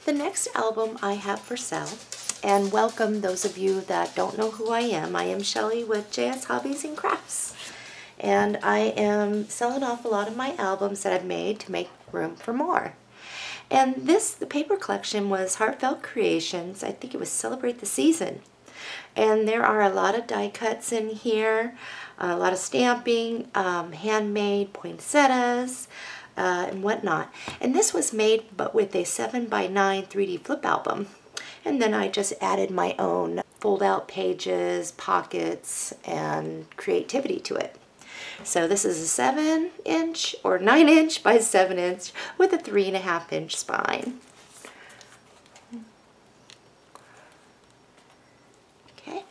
The next album I have for sale, and welcome those of you that don't know who I am Shellie with JS Hobbies and Crafts. And I am selling off a lot of my albums that I've made to make room for more. And the paper collection was Heartfelt Creations. I think it was Celebrate the Season. And there are a lot of die cuts in here, a lot of stamping, handmade poinsettias, and whatnot. And this was made but with a 7x9 3D flip album. And then I just added my own fold-out pages, pockets, and creativity to it. So this is a 7-inch or 9-inch by 7-inch with a 3.5-inch spine. Okay.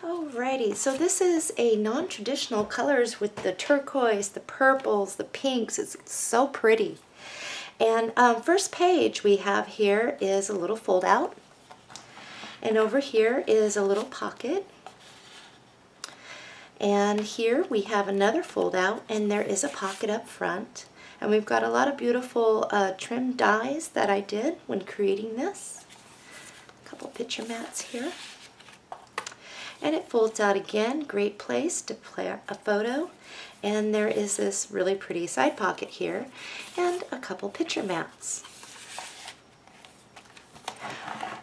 Alrighty, so this is a non-traditional colors with the turquoise, the purples, the pinks. It's so pretty. And first page we have here is a little fold out. And over here is a little pocket. And here we have another fold out, and there is a pocket up front. And we've got a lot of beautiful trim dies that I did when creating this. A couple picture mats here. And it folds out again, great place to play a photo. And there is this really pretty side pocket here and a couple picture mats.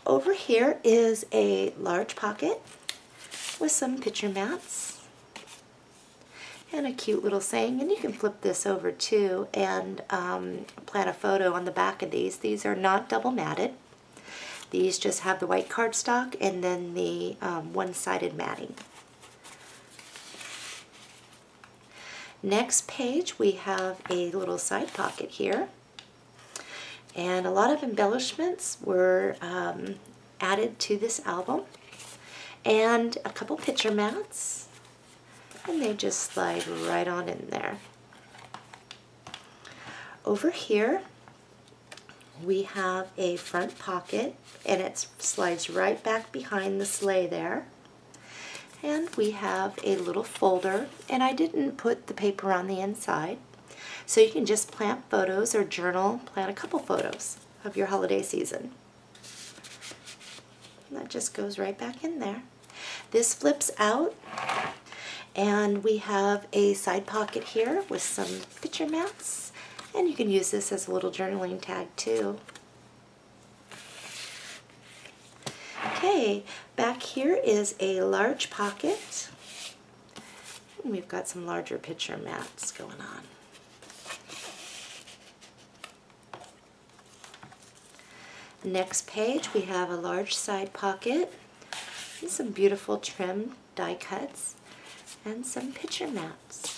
Over here is a large pocket with some picture mats and a cute little saying. And you can flip this over too and plant a photo on the back of these. These are not double matted. These just have the white cardstock and then the one-sided matting. Next page we have a little side pocket here. And a lot of embellishments were added to this album. And a couple picture mats. And they just slide right on in there. Over here we have a front pocket, and it slides right back behind the sleigh there. And we have a little folder, and I didn't put the paper on the inside. So you can just plant photos or journal, plant a couple photos of your holiday season. And that just goes right back in there. This flips out, and we have a side pocket here with some picture mats. And you can use this as a little journaling tag too. Okay, back here is a large pocket. And we've got some larger picture mats going on. Next page we have a large side pocket and some beautiful trim die cuts and some picture mats.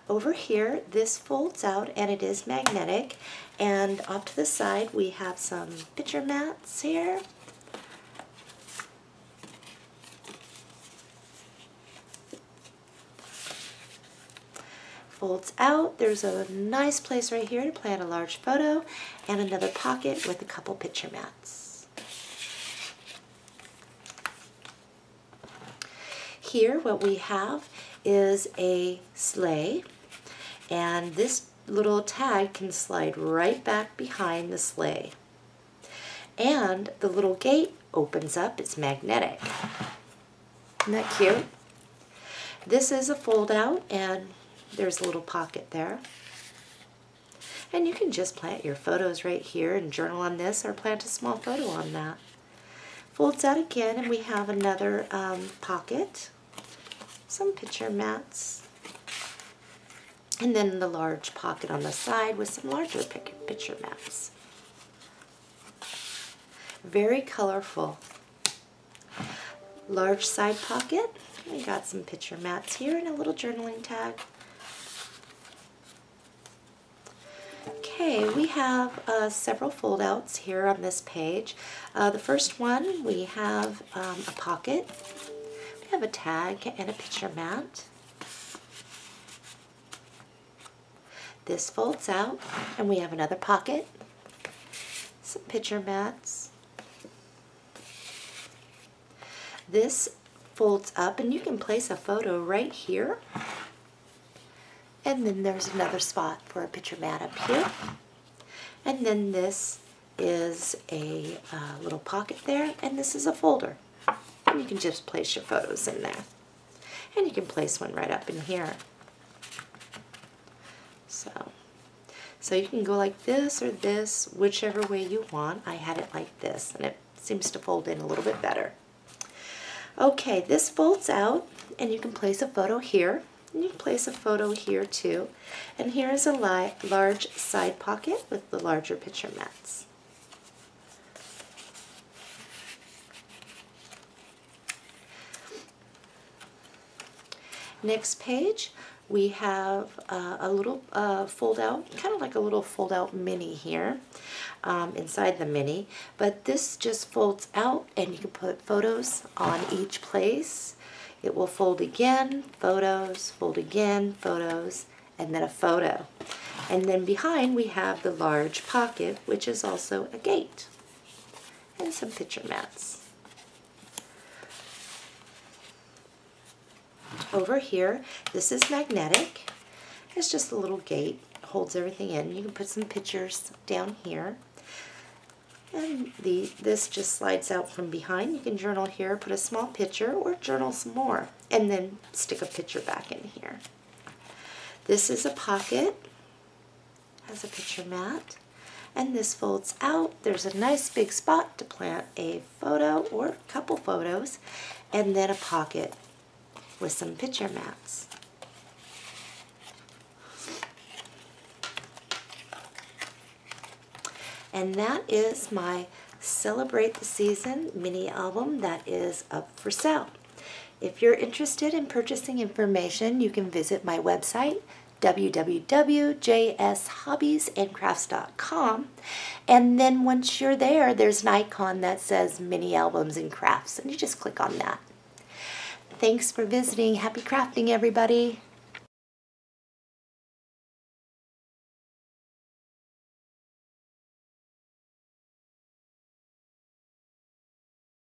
Over here, this folds out and it is magnetic, and off to the side we have some picture mats here. Folds out, there's a nice place right here to plant a large photo and another pocket with a couple picture mats. Here what we have is a sleigh. And this little tag can slide right back behind the sleigh. And the little gate opens up. It's magnetic. Isn't that cute? This is a fold out, and there's a little pocket there. And you can just plant your photos right here and journal on this, or plant a small photo on that. Folds out again, and we have another pocket, some picture mats, and then the large pocket on the side with some larger picture mats. Very colorful. Large side pocket. We got some picture mats here and a little journaling tag. Okay, we have several fold outs here on this page. The first one, we have a pocket. We have a tag and a picture mat. This folds out, and we have another pocket, some picture mats. This folds up and you can place a photo right here. And then there's another spot for a picture mat up here. And then this is a little pocket there, and this is a folder. And you can just place your photos in there. And you can place one right up in here. So you can go like this or this, whichever way you want. I had it like this, and it seems to fold in a little bit better. Okay, this folds out, and you can place a photo here. And you can place a photo here too. And here is a large side pocket with the larger picture mats. Next page, we have a little fold out, kind of like a little fold out mini here inside the mini. But this just folds out, and you can put photos on each place. It will fold again, photos, fold again, photos, and then a photo. And then behind we have the large pocket, which is also a gate, and some picture mats. Over here, this is magnetic. It's just a little gate, holds everything in. You can put some pictures down here. And this just slides out from behind. You can journal here, put a small picture, or journal some more, and then stick a picture back in here. This is a pocket, has a picture mat, and this folds out. There's a nice big spot to plant a photo or a couple photos, and then a pocket with some picture mats. And that is my Celebrate the Season mini album that is up for sale. If you're interested in purchasing information, you can visit my website, www.jshobbiesandcrafts.com, and then once you're there, there's an icon that says Mini Albums and Crafts, and you just click on that. Thanks for visiting. Happy crafting, everybody.